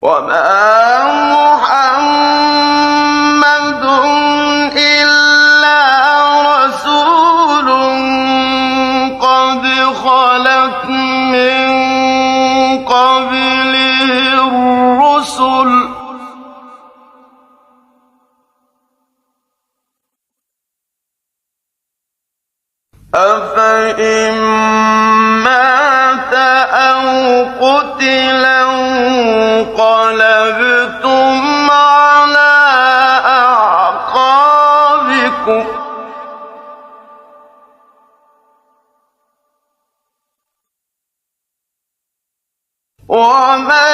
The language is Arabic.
وما محمد إلا رسول قد خلت من قبله الرسل أفإن مات أو قتل انقلبتم على أعقابكم وما